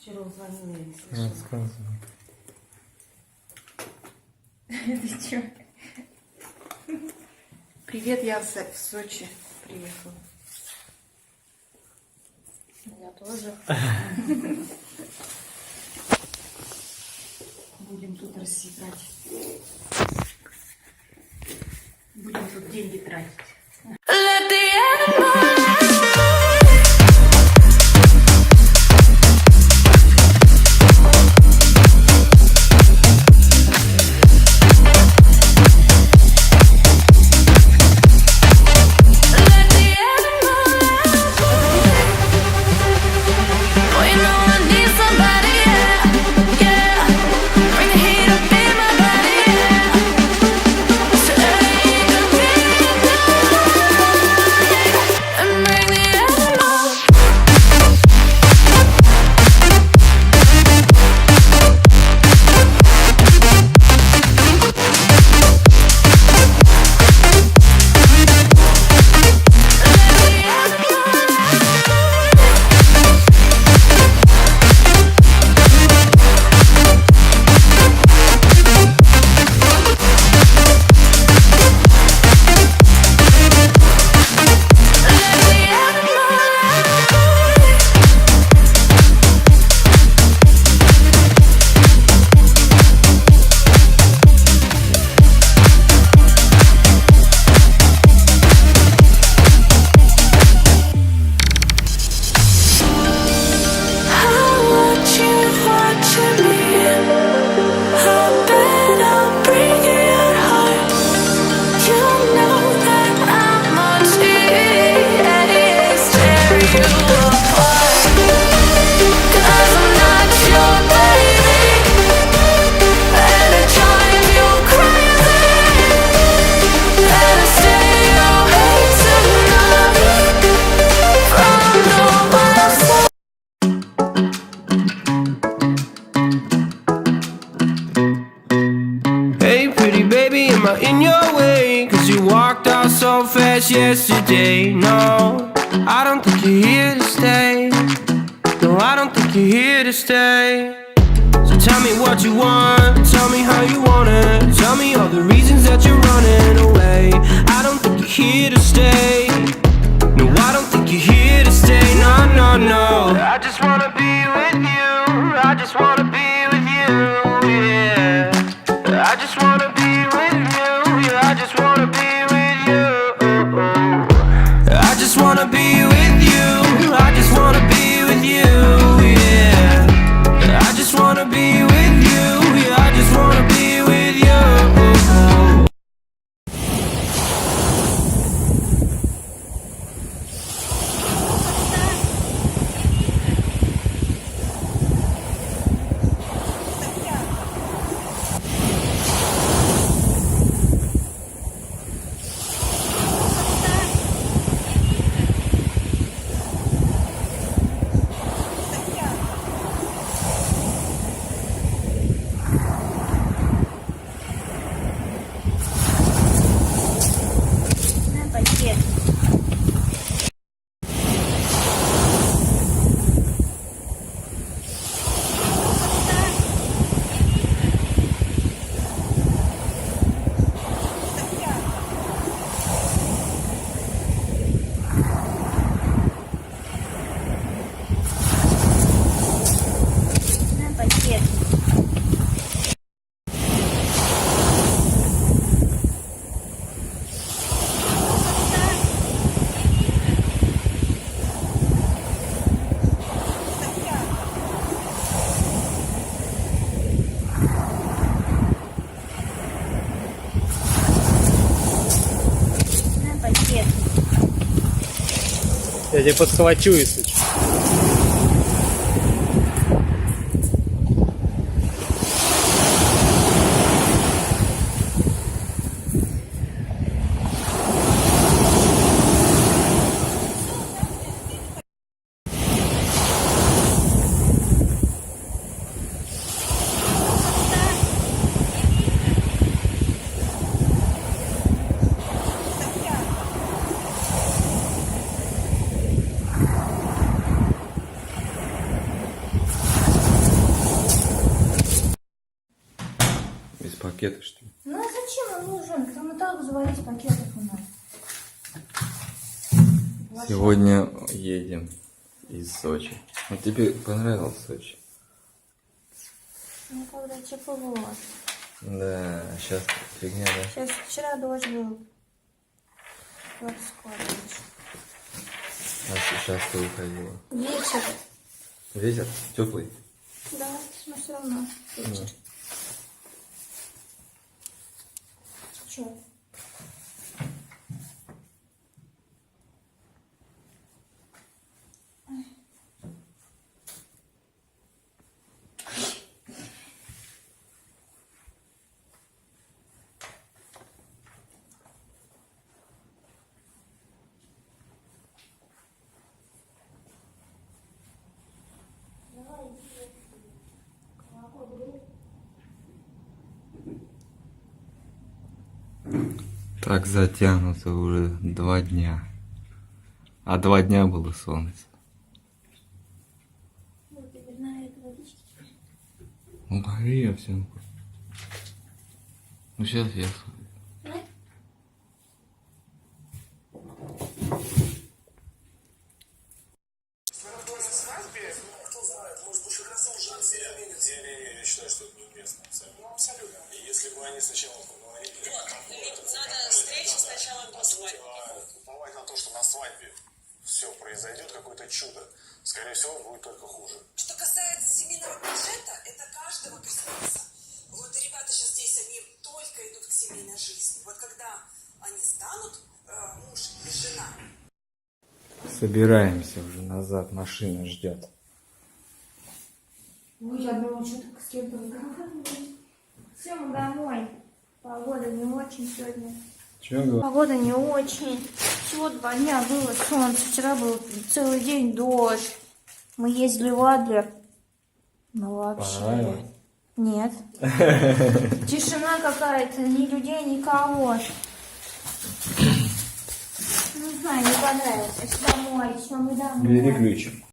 Вчера звонила, я не слышала. Рассказывай. Ты чё? Привет, я в Сочи приехала. Я тоже. Будем тут рассекать. Будем тут деньги тратить. In your way, cause you walked out so fast yesterday. No, I don't think you're here to stay. No, I don't think you're here to stay. So tell me what you want, tell me how you want it. Tell me all the reasons that you're running away. I don't think you're here to stay. No, I don't think you're here to stay. No, no, no. I just wanna be with you. I just wanna be with you, yeah. I just wanna be with you. I just wanna be with you. I just wanna be with you. I just wanna be with you, yeah. I just wanna be with you. Yeah, I just wanna be with you. Я тебя подхвачу, если что. пакеты, что ли? Ну а зачем он нужен? Там и так завались пакетов у нас. Сегодня едем из Сочи. Вот тебе понравилось Сочи? Ну когда тепло. Да, сейчас фигня, да? Сейчас вчера дождь был. Вот скоро дождь. А сейчас ты уходила. Вечер. Ветер теплый? Да, но все равно вечер. Че? Так затянуто уже 2 дня. А 2 дня было солнце. Вот теперь на это водички. Ну гори я всем. Ну сейчас я. Я считаю, что это неуместно абсолютно. И если бы они сначала поговорили... Надо встречу сначала до свадьбы. Уповать на то, что на свадьбе все произойдет, какое-то чудо, скорее всего, будет только хуже. Что касается семейного бюджета, это каждого коснется. Вот ребята сейчас здесь, они только идут к семейной жизни. Вот когда они станут муж и жена, Собираемся уже назад, машина ждет. Ой, я думала, что только с кем-то разговаривать. Все, мы домой. Погода не очень сегодня. Чего говорю? Погода не очень. Всего 2 дня было солнце. Вчера был целый день дождь. Мы ездили в Адлер. Ну вообще. Понравилось? Нет. Тишина какая-то, ни людей, никого. Не знаю, не понравилось. Домой, все, мы домой. Бери ключик.